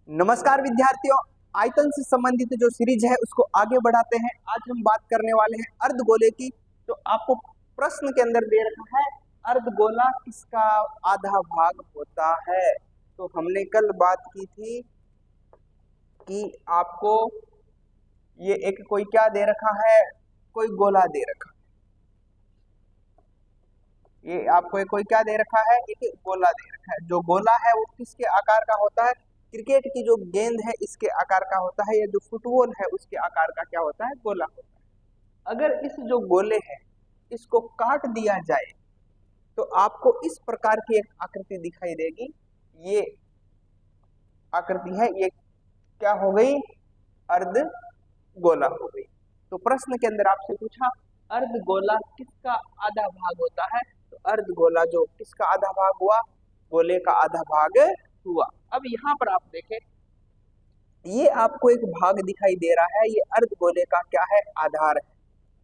नमस्कार विद्यार्थियों, आयतन से संबंधित जो सीरीज है उसको आगे बढ़ाते हैं। आज हम बात करने वाले हैं अर्धगोले की। तो आपको प्रश्न के अंदर दे रखा है अर्धगोला किसका आधा भाग होता है। तो हमने कल बात की थी कि आपको ये एक कोई क्या दे रखा है, कोई गोला दे रखा है। ये आपको एक कोई क्या दे रखा है, एक गोला दे रखा है। जो गोला है वो किसके आकार का होता है? क्रिकेट की जो गेंद है इसके आकार का होता है, या जो फुटबॉल है उसके आकार का क्या होता है? गोला होता है। अगर इस जो गोले है इसको काट दिया जाए तो आपको इस प्रकार की एक आकृति दिखाई देगी। ये आकृति है, ये क्या हो गई? अर्ध गोला हो गई। तो प्रश्न के अंदर आपसे पूछा अर्धगोला किसका आधा भाग होता है। तो अर्धगोला जो किसका आधा भाग हुआ? गोले का आधा भाग हुआ। अब यहाँ पर आप देखें, ये आपको एक भाग दिखाई दे रहा है, ये अर्धगोले का क्या है? आधार है।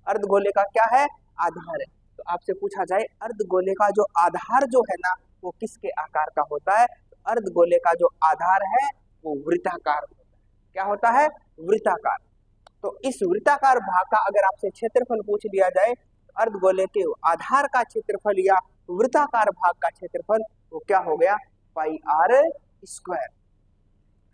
अर्धगोले का क्या है? आधार है। तो आपसे पूछा जाए अर्धगोले का जो आधार जो है ना वो किसके आकार का होता है? तो अर्धगोले का जो आधार है वो वृत्ताकार होता है। क्या होता है? वृत्ताकार। तो इस वृत्ताकार भाग का अगर आपसे क्षेत्रफल पूछ लिया जाए तो अर्धगोले के आधार का क्षेत्रफल या वृत्ताकार भाग का क्षेत्रफल वो क्या हो गया? पाई आर स्क्वायर।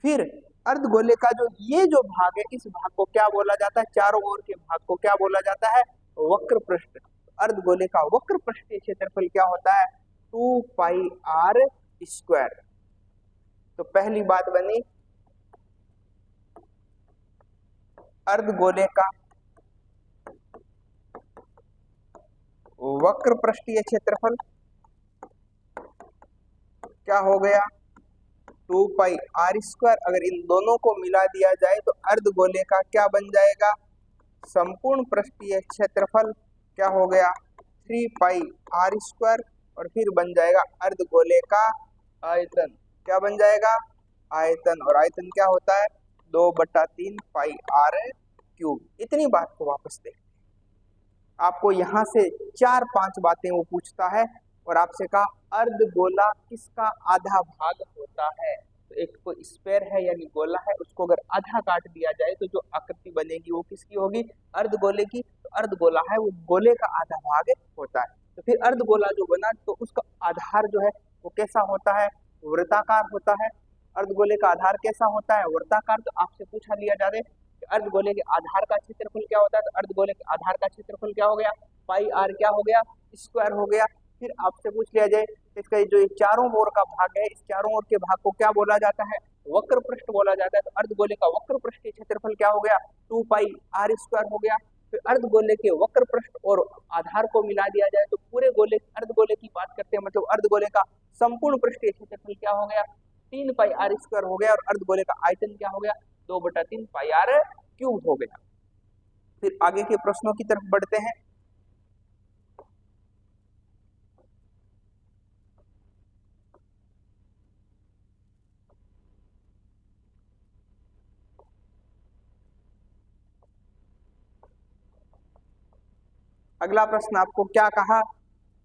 फिर अर्धगोले का जो ये जो भाग है इस भाग को क्या बोला जाता है? चारों ओर के भाग को क्या बोला जाता है? वक्र पृष्ठ। अर्धगोले का वक्र पृष्ठीय क्षेत्रफल क्या होता है? 2 पाई आर स्क्वायर। तो पहली बात बनी अर्धगोले का वक्र पृष्ठीय क्षेत्रफल क्या हो गया? 2 पाई आर स्क्वायर। अगर इन दोनों को मिला दिया जाए तो अर्धगोले का क्या बन जाएगा? संपूर्ण पृष्ठीय क्षेत्रफल क्या हो गया? 3 पाई आर स्क्वायर। और फिर बन जाएगा अर्धगोले का आयतन। क्या बन जाएगा? आयतन। और आयतन क्या होता है? 2/3 पाई आर क्यूब। इतनी बात को वापस देख, आपको यहाँ से 4-5 बातें वो पूछता है और आपसे कहा अर्धगोला किसका आधा भाग होता है। तो एक कोई स्फेयर है यानी गोला है, उसको अगर आधा काट दिया जाए तो जो आकृति बनेगी वो किसकी होगी? अर्धगोले की। तो अर्धगोला है वो गोले का आधा भाग होता है। तो फिर अर्धगोला जो बना तो उसका आधार जो है वो कैसा होता है? वृत्ताकार होता है। अर्धगोले का आधार कैसा होता है? वृत्ताकार। तो आपसे पूछा लिया जा रहा है अर्धगोले के आधार का क्षेत्रफल क्या होता है। तो अर्धगोले के आधार का क्षेत्रफल क्या हो गया? पाई आर क्या हो गया? स्क्वायर हो गया। फिर आपसे पूछ लिया जाए इसका जो चारों ओर का भाग है, इस चारों ओर के भाग को क्या बोला जाता है? वक्र पृष्ठ बोला जाता है। तो अर्धगोले का वक्र पृष्ठीय क्षेत्रफल क्या हो गया? 2 पाई आर स्क्वायर हो गया। फिर अर्धगोले के वक्र पृष्ठ और आधार को मिला दिया जाए तो पूरे गोले अर्धगोले की बात करते हैं, मतलब अर्धगोले का संपूर्ण पृष्ठीय क्षेत्रफल क्या हो गया? 3 पाई आर स्क्वायर हो गया। और अर्धगोले का आयतन क्या हो गया? 2/3 पाई आर क्यूब हो गया। फिर आगे के प्रश्नों की तरफ बढ़ते हैं। अगला प्रश्न आपको क्या कहा?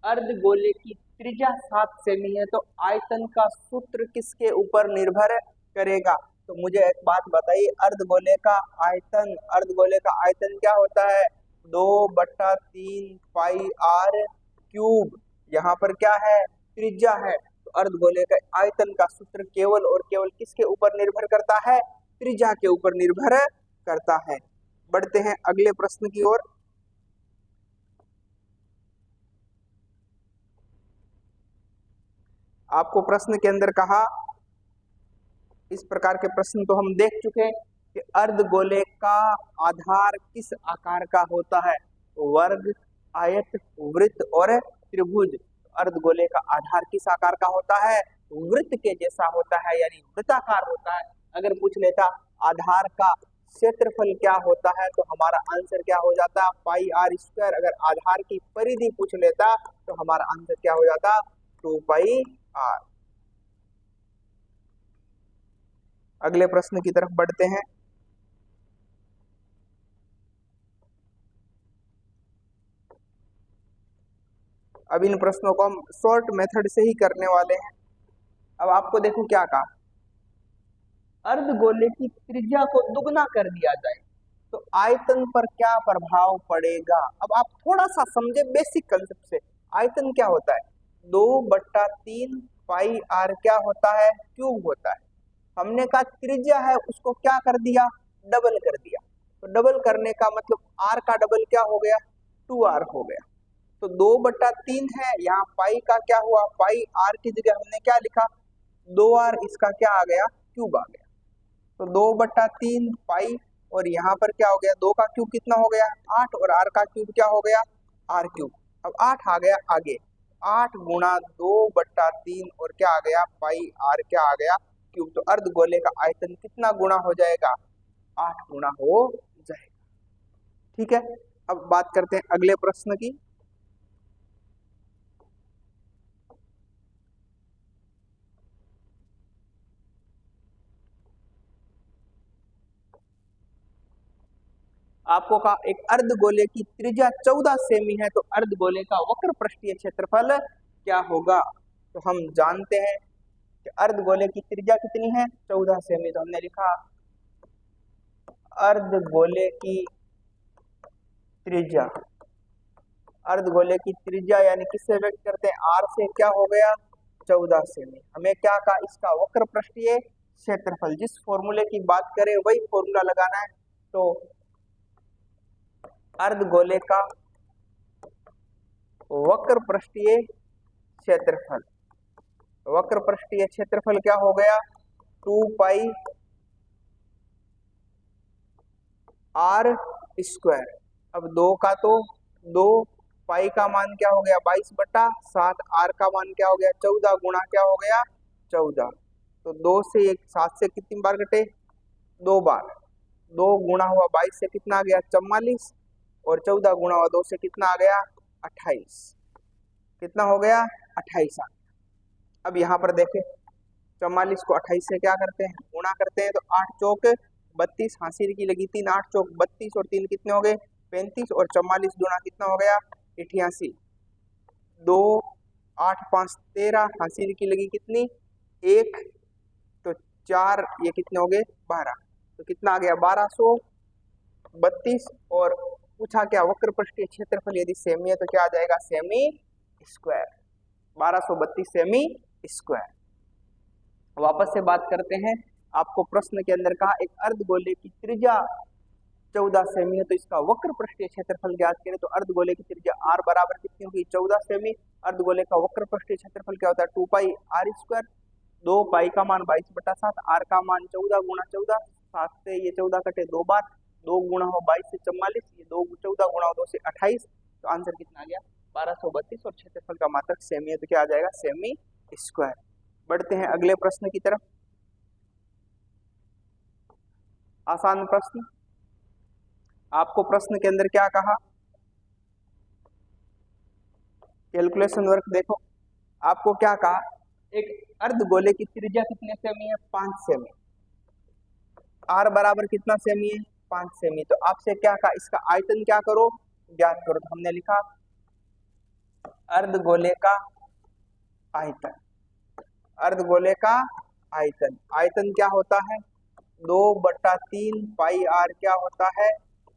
अर्धगोले की त्रिज्या 7 सेमी है तो आयतन का सूत्र किसके ऊपर निर्भर करेगा। तो मुझे एक बात बताइए, अर्धगोले का आयतन, अर्धगोले का आयतन क्या होता है? 2/3 पाई आर क्यूब। यहाँ पर क्या है? त्रिज्या है। तो अर्धगोले का आयतन का सूत्र केवल और केवल किसके ऊपर निर्भर करता है? त्रिज्या के ऊपर निर्भर करता है। बढ़ते हैं अगले प्रश्न की ओर। आपको प्रश्न के अंदर कहा, इस प्रकार के प्रश्न तो हम देख चुके कि अर्धगोले का आधार किस आकार का होता है? वर्ग, आयत, वृत्त और त्रिभुज। अर्धगोले का आधार किस आकार का होता है? वृत्त के जैसा होता है यानी वृत्ताकार होता है। अगर पूछ लेता आधार का क्षेत्रफल क्या होता है तो हमारा आंसर क्या हो जाता? पाई आर स्क्वायर। अगर आधार की परिधि पूछ लेता तो हमारा आंसर क्या हो जाता? 2 पाई आर। अगले प्रश्न की तरफ बढ़ते हैं। अब इन प्रश्नों को हम शॉर्ट मेथड से ही करने वाले हैं। अब आपको देखो क्या कहा, अर्धगोले की त्रिज्या को दुगना कर दिया जाए तो आयतन पर क्या प्रभाव पड़ेगा। अब आप थोड़ा सा समझे बेसिक कंसेप्ट से। आयतन क्या होता है, 2/3 पाई आर क्या होता है, क्यूब होता है। हमने कहा त्रिज्या है उसको क्या कर दिया, डबल कर दिया। तो डबल करने का मतलब आर का डबल क्या हो गया, 2r हो गया। तो 2/3 है, यहाँ पाई का क्या हुआ, पाई आर की जगह हमने क्या लिखा, 2r, इसका क्या आ गया, क्यूब आ गया। तो 2/3 पाई, और यहाँ पर क्या हो गया, 2 का क्यूब कितना हो गया, 8, और r का क्यूब क्या हो गया, r क्यूब। अब 8 आ गया आगे, 8 गुणा 2/3 और क्या आ गया, पाई आर क्या आ गया, क्यूब। तो अर्धगोले का आयतन कितना गुणा हो जाएगा, 8 गुणा हो जाएगा। ठीक है, अब बात करते हैं अगले प्रश्न की। आपको कहा एक अर्धगोले की त्रिज्या 14 सेमी है, तो अर्धगोले का वक्र पृष्ठीय क्षेत्रफल क्या होगा। तो हम जानते हैं कि अर्धगोले की त्रिज्या कितनी है, 14 सेमी। तो हमने लिखा अर्धगोले की त्रिज्या, अर्धगोले की त्रिज्या यानी किससे व्यक्त करते हैं, आर से, क्या हो गया, 14 सेमी। हमें क्या कहा, इसका वक्र पृष्ठीय क्षेत्रफल, जिस फॉर्मूले की बात करें वही फॉर्मूला लगाना है। तो अर्धगोले का वक्र पृष्ठीय क्षेत्रफल, वक्र पृष्ठीय क्षेत्रफल क्या हो गया, 2 पाई आर स्क्वायर। अब 2 का तो 2, पाई का मान क्या हो गया 22/7, आर का मान क्या हो गया 14 गुणा क्या हो गया 14। तो 2 से 7 से कितनी बार कटे, 2 बार। 2 गुणा हुआ 22 से कितना आ गया 44, और 14 गुणा हुआ 2 से कितना आ गया 28। कितना हो गया 28 आ गया। अब यहाँ पर देखें, 44 को 28 से क्या करते हैं, गुणा करते हैं। तो 8 चौक 32, हासिल की लगी 3, 8 चौक 32 और 3 कितने हो गए 35, और 44 गुणा कितना हो गया 88। 2 8 5 13, हासिल की लगी कितनी 1, तो 4, ये कितने हो गए 12। तो कितना आ गया 1232। और पूछा क्या, वक्र पृष्ठीय क्षेत्रफल यदि सेमी है तो क्या आ जाएगा, सेमी स्क्वायर, 1232 सेमी स्क्वायर। वापस से बात करते हैं, आपको प्रश्न के अंदर कहा एक अर्धगोले की त्रिज्या 14 सेमी है तो इसका वक्र पृष्ठीय क्षेत्रफल ज्ञात करें। तो अर्धगोले की त्रिज्या r बराबर कितनी होगी 14 सेमी। अर्धगोले का वक्र पृष्ठीय क्षेत्रफल क्या होता है 2 पाई आर स्क्वायर। 2 पाई का मान 22/7, आर का मान 14 गुणा 14, 7 से ये 14 कटे 2 बार, 2 गुणा हो 22 से 44, ये 2 14 गुणा हो 2 से 28। तो आंसर कितना आ गया 1232, और क्षेत्रफल का मात्रक सेमी है तो क्या आ जाएगा सेमी स्क्वायर। बढ़ते हैं अगले प्रश्न की तरफ। आसान प्रश्न, आपको प्रश्न के अंदर क्या कहा, कैलकुलेशन वर्क देखो। आपको क्या कहा, एक अर्धगोले की त्रिज्या कितने सेमी है 5 सेमी, आर बराबर कितना सेमी है 5 सेमी। तो आपसे क्या कहा, इसका आयतन क्या करो ज्ञात करो। तो हमने लिखा अर्धगोले का आयतन, अर्धगोले का आयतन, आयतन क्या होता है 2/3 पाई आर क्या होता है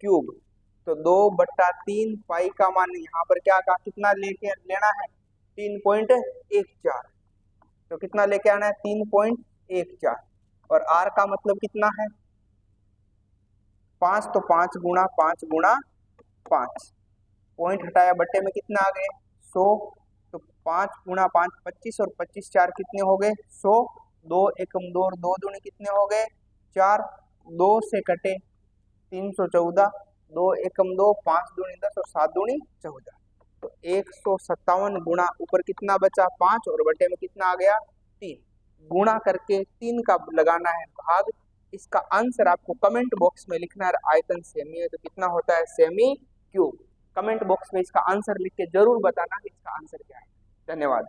क्यूब। तो 2/3 पाई का मान यहाँ पर क्या कहा, कितना लेके लेना है 3.14। तो कितना लेके आना है 3.14, और आर का मतलब कितना है 5, तो 5 गुणा 5 गुणा 5, पॉइंट हटाया बट्टे में कितना आ गए 100। तो 5 गुणा 5 25, और 25 4 कितने हो गए 100। 2 एकम 2 और 2 दूनी कितने हो गए 4, 2 से कटे 314, 2 एकम 2, 5 दूनी 10 और 7 दूनी 14। तो 157 गुणा ऊपर कितना बचा 5, और बटे में कितना आ गया 3, गुणा करके 3 का लगाना है भाग। इसका आंसर आपको कमेंट बॉक्स में लिखना है। आयतन सेमी है तो कितना होता है सेमी क्यूब। कमेंट बॉक्स में इसका आंसर लिख के जरूर बताना कि इसका आंसर क्या है। धन्यवाद।